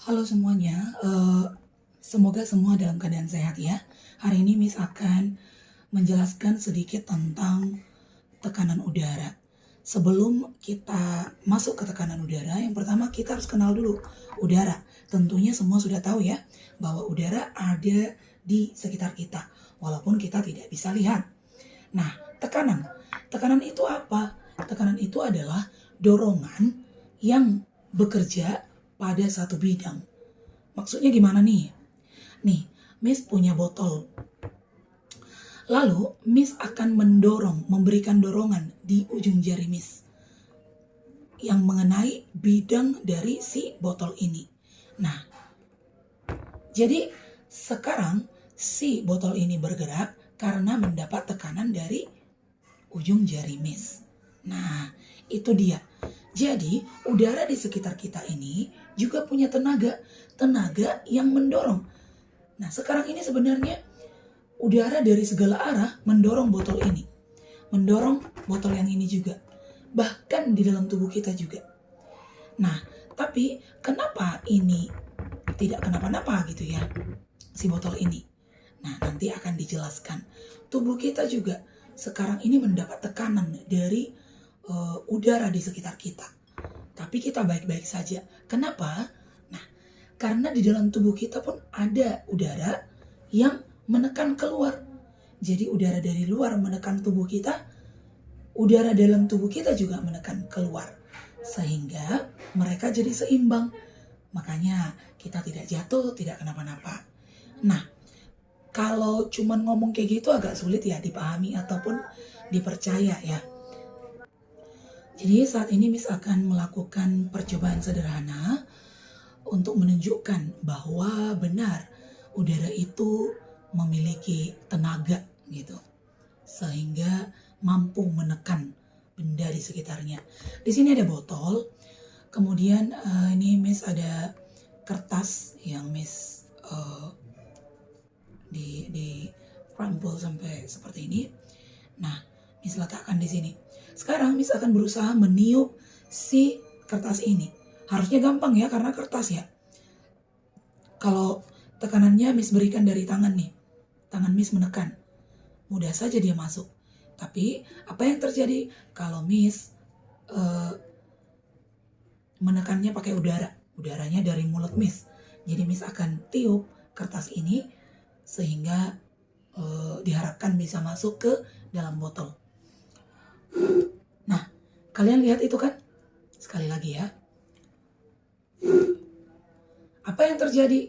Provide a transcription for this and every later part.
Halo semuanya, semoga semua dalam keadaan sehat ya. Hari ini Miss akan menjelaskan sedikit tentang tekanan udara. Sebelum kita masuk ke tekanan udara, yang pertama kita harus kenal dulu udara. Tentunya semua sudah tahu ya, bahwa udara ada di sekitar kita, walaupun kita tidak bisa lihat. Nah, tekanan. Tekanan itu apa? Tekanan itu adalah dorongan yang bekerja pada satu bidang. Maksudnya gimana nih? Nih, Miss punya botol. Lalu, Miss akan memberikan dorongan di ujung jari Miss yang mengenai bidang dari si botol ini. Nah, jadi sekarang si botol ini bergerak karena mendapat tekanan dari ujung jari Miss. Nah, itu dia. Jadi, udara di sekitar kita ini juga punya tenaga yang mendorong. Nah, sekarang ini sebenarnya udara dari segala arah mendorong botol ini. Mendorong botol yang ini juga. Bahkan di dalam tubuh kita juga. Nah, tapi kenapa ini tidak kenapa-napa gitu ya, si botol ini? Nah, nanti akan dijelaskan. Tubuh kita juga sekarang ini mendapat tekanan dari udara di sekitar kita. Tapi kita baik-baik saja. Kenapa? Nah, karena di dalam tubuh kita pun ada udara yang menekan keluar. Jadi udara dari luar menekan tubuh kita, udara dalam tubuh kita juga menekan keluar. Sehingga mereka jadi seimbang. Makanya kita tidak jatuh, tidak kenapa-napa. Nah, kalau cuman ngomong kayak gitu agak sulit ya dipahami ataupun dipercaya ya. Jadi saat ini Miss akan melakukan percobaan sederhana untuk menunjukkan bahwa benar udara itu memiliki tenaga gitu. Sehingga mampu menekan benda di sekitarnya. Di sini ada botol. Kemudian ini Miss ada kertas yang Miss di crumple sampai seperti ini. Nah, Miss letakkan di sini. Sekarang Miss akan berusaha meniup si kertas ini. Harusnya gampang ya karena kertas ya. Kalau tekanannya Miss berikan dari tangan nih. Tangan Miss menekan. Mudah saja dia masuk. Tapi apa yang terjadi kalau Miss menekannya pakai udara? Udaranya dari mulut Miss. Jadi Miss akan tiup kertas ini sehingga diharapkan bisa masuk ke dalam botol. Nah, kalian lihat itu kan? Sekali lagi ya. Apa yang terjadi?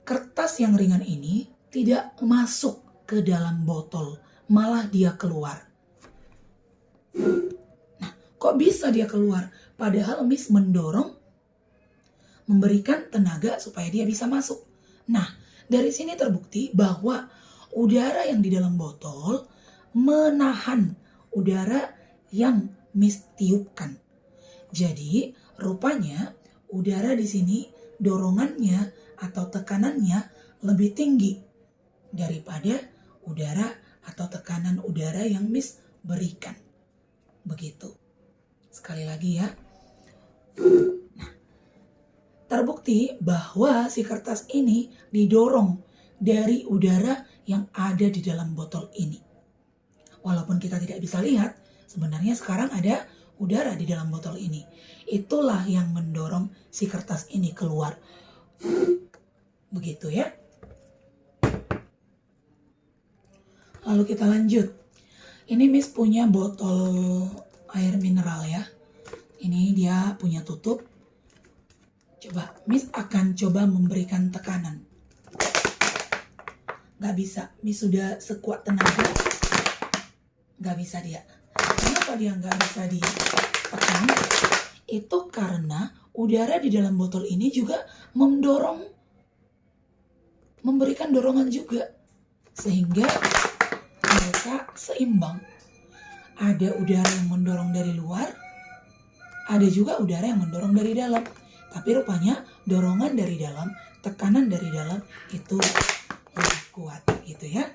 Kertas yang ringan ini tidak masuk ke dalam botol, malah dia keluar. Nah, kok bisa dia keluar? Padahal Miss mendorong, memberikan tenaga supaya dia bisa masuk. Nah, dari sini terbukti bahwa udara yang di dalam botol menahan udara yang Miss tiupkan. Jadi, rupanya udara di sini dorongannya atau tekanannya lebih tinggi daripada udara atau tekanan udara yang Miss berikan. Begitu. Sekali lagi ya. Nah, terbukti bahwa si kertas ini didorong dari udara yang ada di dalam botol ini. Walaupun kita tidak bisa lihat, sebenarnya sekarang ada udara di dalam botol ini. Itulah yang mendorong si kertas ini keluar. Begitu ya. Lalu kita lanjut. Ini Miss punya botol air mineral ya. Ini dia punya tutup. Coba, Miss akan coba memberikan tekanan. Gak bisa, Miss sudah sekuat tenaga. Gak bisa dia. Kenapa dia gak bisa ditekan? Itu karena udara di dalam botol ini juga memberikan dorongan juga. Sehingga mereka seimbang. Ada udara yang mendorong dari luar, ada juga udara yang mendorong dari dalam. Tapi rupanya dorongan dari dalam, tekanan dari dalam itu lebih kuat gitu ya.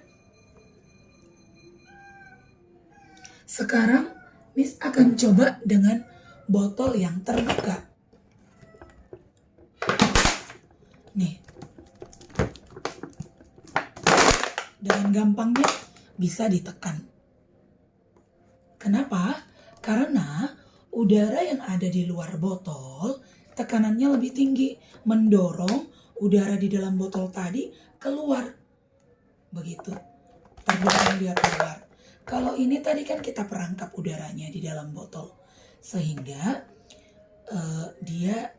Sekarang Miss akan coba dengan botol yang terbuka. Nih, dengan gampangnya bisa ditekan. Kenapa? Karena udara yang ada di luar botol tekanannya lebih tinggi, mendorong udara di dalam botol tadi keluar. Begitu, terdorong dia keluar. Kalau ini tadi kan kita perangkap udaranya di dalam botol, sehingga dia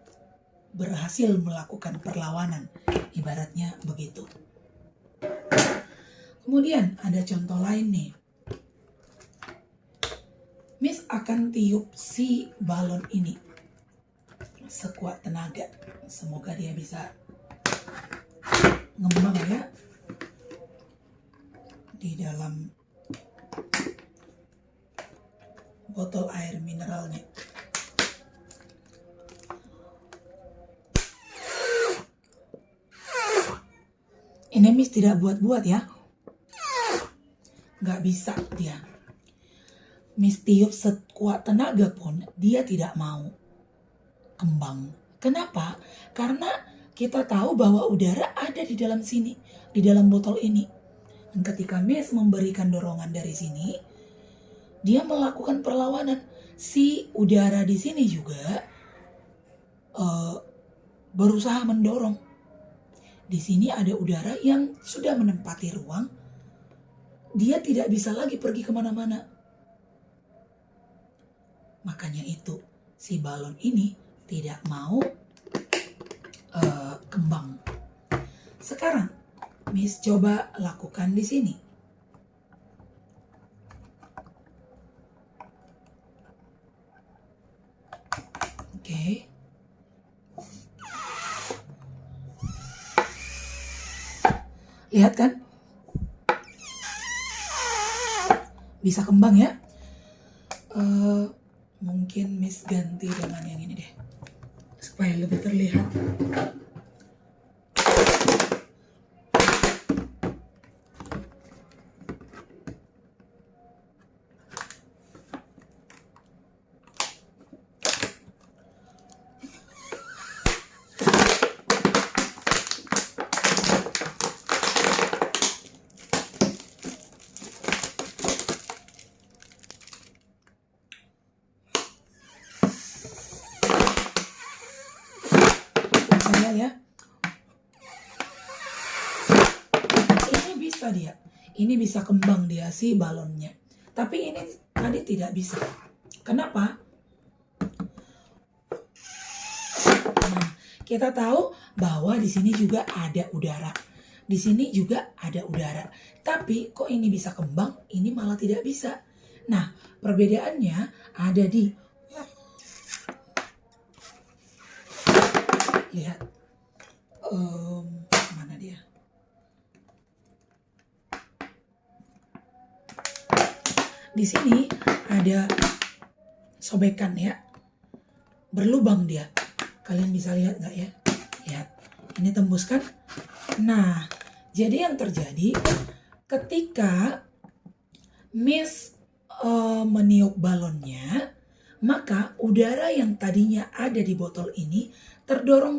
berhasil melakukan perlawanan, ibaratnya begitu. Kemudian ada contoh lain nih. Miss akan tiup si balon ini sekuat tenaga. Semoga dia bisa ngembang ya di dalam botol air mineralnya. Ini Miss tidak buat-buat ya. Nggak bisa dia. Miss tiup sekuat tenaga pun dia tidak mau kembang. Kenapa? Karena kita tahu bahwa udara ada di dalam sini, di dalam botol ini. Dan ketika Miss memberikan dorongan dari sini, dia melakukan perlawanan. Si udara di sini juga berusaha mendorong. Di sini ada udara yang sudah menempati ruang. Dia tidak bisa lagi pergi kemana-mana. Makanya itu si balon ini tidak mau kembang. Sekarang Miss coba lakukan di sini. Oke. Lihat kan? Bisa kembang ya? Mungkin Miss ganti dengan yang ini deh, supaya lebih terlihat. Ya, ini bisa dia, ini bisa kembang dia si balonnya, tapi ini tadi tidak bisa. Kenapa? Nah, kita tahu bahwa di sini juga ada udara, di sini juga ada udara, tapi kok ini bisa kembang, ini malah tidak bisa. Nah, perbedaannya ada di lihat. Mana dia? Di sini ada sobekan ya, berlubang dia. Kalian bisa lihat nggak ya? Lihat, ini tembus kan? Nah, jadi yang terjadi ketika Miss meniup balonnya, maka udara yang tadinya ada di botol ini terdorong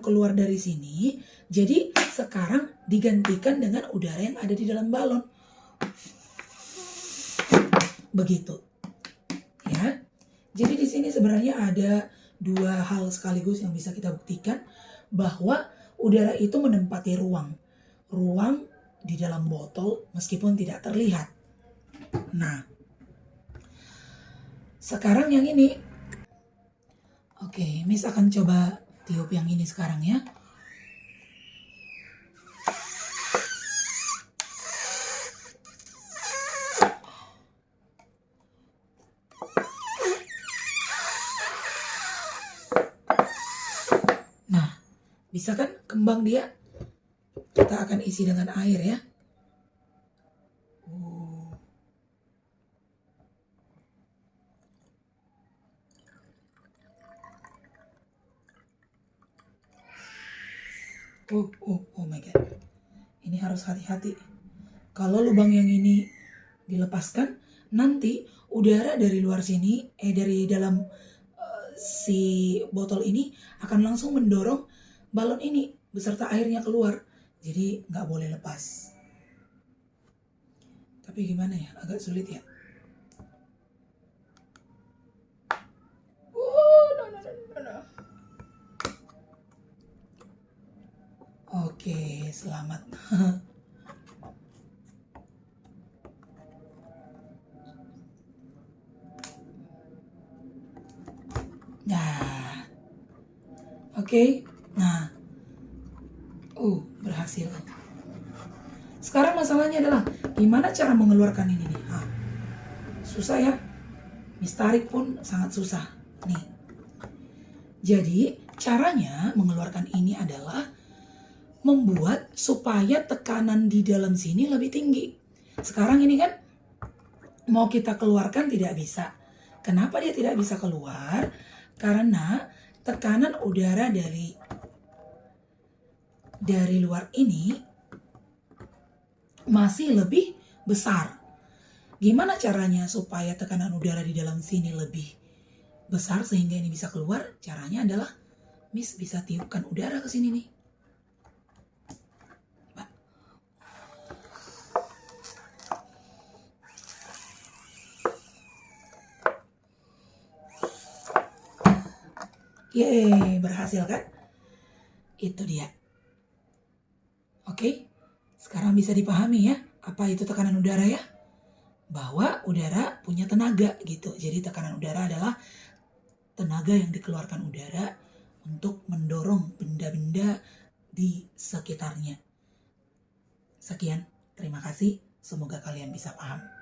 keluar dari sini. Jadi sekarang digantikan dengan udara yang ada di dalam balon. Begitu. Ya. Jadi di sini sebenarnya ada dua hal sekaligus yang bisa kita buktikan, bahwa udara itu menempati ruang di dalam botol meskipun tidak terlihat. Nah, sekarang yang ini. Oke, Miss akan coba tiup yang ini sekarang ya. Nah, bisa kan kembang dia? Kita akan isi dengan air ya. Oh my god. Ini harus hati-hati. Kalau lubang yang ini dilepaskan, nanti udara dari luar sini, dari dalam si botol ini akan langsung mendorong balon ini beserta airnya keluar. Jadi nggak boleh lepas. Tapi gimana ya, agak sulit ya. No. Oke, selamat. Nah, oke. Nah, berhasil. Sekarang masalahnya adalah gimana cara mengeluarkan ini nih? Susah ya. Miss tarik pun sangat susah. Nih. Jadi, caranya mengeluarkan ini adalah membuat supaya tekanan di dalam sini lebih tinggi. Sekarang ini kan mau kita keluarkan tidak bisa. Kenapa dia tidak bisa keluar? Karena tekanan udara dari luar ini masih lebih besar. Gimana caranya supaya tekanan udara di dalam sini lebih besar sehingga ini bisa keluar? Caranya adalah Miss bisa tiupkan udara ke sini nih. Yeay, berhasil kan? Itu dia. Oke, sekarang bisa dipahami ya, apa itu tekanan udara ya? Bahwa udara punya tenaga gitu. Jadi tekanan udara adalah tenaga yang dikeluarkan udara untuk mendorong benda-benda di sekitarnya. Sekian, terima kasih. Semoga kalian bisa paham.